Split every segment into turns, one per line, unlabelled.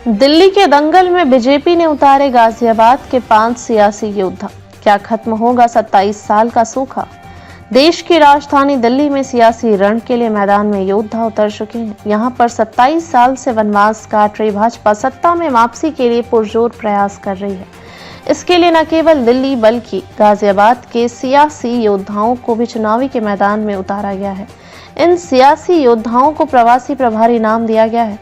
दिल्ली के दंगल में बीजेपी ने उतारे गाजियाबाद के 5 सियासी योद्धा। क्या खत्म होगा 27 साल का सूखा? देश की राजधानी दिल्ली में सियासी रण के लिए मैदान में योद्धा उतर चुके हैं। यहां पर 27 साल से वनवास काट रही भाजपा सत्ता में वापसी के लिए पुरजोर प्रयास कर रही है। इसके लिए न केवल दिल्ली बल्कि गाजियाबाद के सियासी योद्धाओं को भी चुनावी के मैदान में उतारा गया है। इन सियासी योद्धाओं को प्रवासी प्रभारी नाम दिया गया है।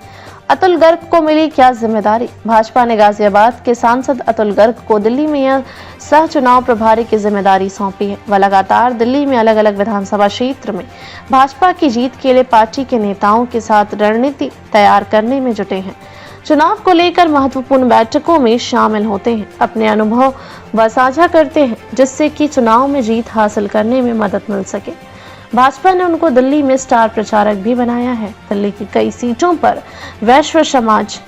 अतुल गर्ग को मिली क्या जिम्मेदारी? भाजपा ने गाजियाबाद के सांसद अतुल गर्ग को दिल्ली में यह सह चुनाव प्रभारी की जिम्मेदारी सौंपी है। वह लगातार दिल्ली में अलग अलग विधानसभा क्षेत्र में भाजपा की जीत के लिए पार्टी के नेताओं के साथ रणनीति तैयार करने में जुटे हैं। चुनाव को लेकर महत्वपूर्ण बैठकों में शामिल होते हैं, अपने अनुभव व साझा करते हैं, जिससे कि चुनाव में जीत हासिल करने में मदद मिल सके। भाजपा ने उनको दिल्ली में स्टार प्रचारक भी बनाया है। दिल्ली की कई सीटों पर वैश्य समाज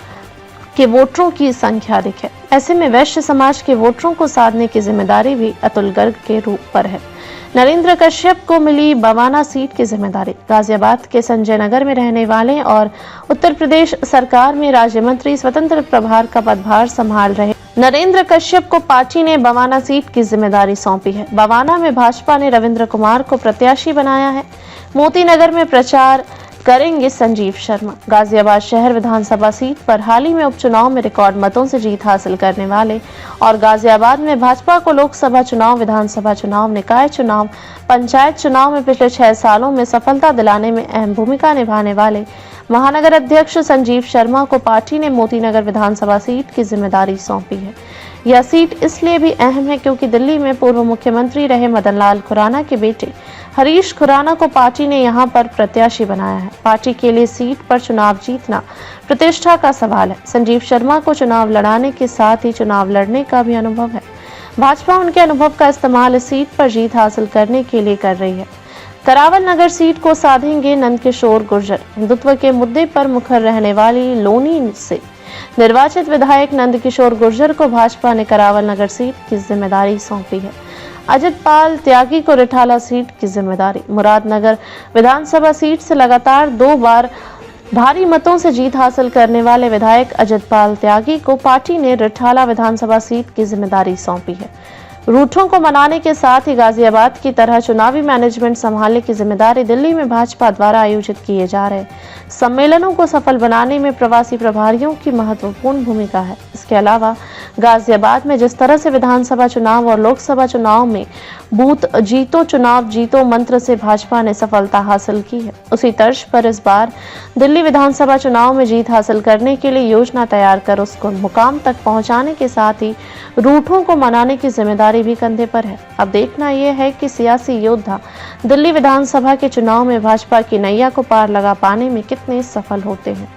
के वोटरों की संख्या अधिक है। ऐसे में वैश्य समाज के वोटरों को साधने की जिम्मेदारी भी अतुल गर्ग के रूप पर है। नरेंद्र कश्यप को मिली बवाना सीट की जिम्मेदारी। गाजियाबाद के संजय नगर में रहने वाले और उत्तर प्रदेश सरकार में राज्य मंत्री स्वतंत्र प्रभार का पदभार संभाल रहे नरेंद्र कश्यप को पार्टी ने बवाना सीट की जिम्मेदारी सौंपी है। बवाना में भाजपा ने रविंद्र कुमार को प्रत्याशी बनाया है। मोती नगर में प्रचार करेंगे संजीव शर्मा। गाजियाबाद शहर विधानसभा सीट पर हाल ही में उपचुनाव में रिकॉर्ड मतों से जीत हासिल करने वाले और गाजियाबाद में भाजपा को लोकसभा चुनाव, विधानसभा चुनाव, निकाय चुनाव, पंचायत चुनाव में पिछले 6 सालों में सफलता दिलाने में अहम भूमिका निभाने वाले महानगर अध्यक्ष संजीव शर्मा को पार्टी ने मोती नगर विधानसभा सीट की जिम्मेदारी सौंपी है। यह सीट इसलिए भी अहम है क्योंकि दिल्ली में पूर्व मुख्यमंत्री रहे मदन लाल खुराना के बेटे हरीश खुराना को पार्टी ने यहां पर प्रत्याशी बनाया है। पार्टी के लिए सीट पर चुनाव जीतना प्रतिष्ठा का सवाल है। संजीव शर्मा को चुनाव लड़ाने के साथ ही चुनाव लड़ने का भी अनुभव है। भाजपा उनके अनुभव का इस्तेमाल इस सीट पर जीत हासिल करने के लिए कर रही है। करावल नगर सीट को साधेंगे नंदकिशोर गुर्जर। हिंदुत्व के मुद्दे पर मुखर रहने वाली लोनी से निर्वाचित विधायक नंदकिशोर गुर्जर को भाजपा ने करावल नगर सीट की जिम्मेदारी सौंपी है। अजित पाल त्यागी को रिठाला सीट की जिम्मेदारी। मुरादनगर विधानसभा सीट से लगातार 2 बार भारी मतों से जीत हासिल करने वाले विधायक अजित पाल त्यागी को पार्टी ने रिठाला विधानसभा सीट की जिम्मेदारी सौंपी है। रूठों को मनाने के साथ ही गाजियाबाद की तरह चुनावी मैनेजमेंट संभालने की जिम्मेदारी दिल्ली में भाजपा द्वारा आयोजित किए जा रहे सम्मेलनों को सफल बनाने में प्रवासी प्रभारियों की महत्वपूर्ण भूमिका है। इसके अलावा गाजियाबाद में जिस तरह से विधानसभा चुनाव और लोकसभा चुनाव में बूथ जीतो चुनाव जीतो मंत्र से भाजपा ने सफलता हासिल की है, उसी तर्ज पर इस बार दिल्ली विधानसभा चुनाव में जीत हासिल करने के लिए योजना तैयार कर उसको मुकाम तक पहुंचाने के साथ ही रूठों को मनाने की जिम्मेदारी भी कंधे पर है। अब देखना यह है कि सियासी योद्धा दिल्ली विधानसभा के चुनाव में भाजपा की नैया को पार लगा पाने में कितने सफल होते हैं।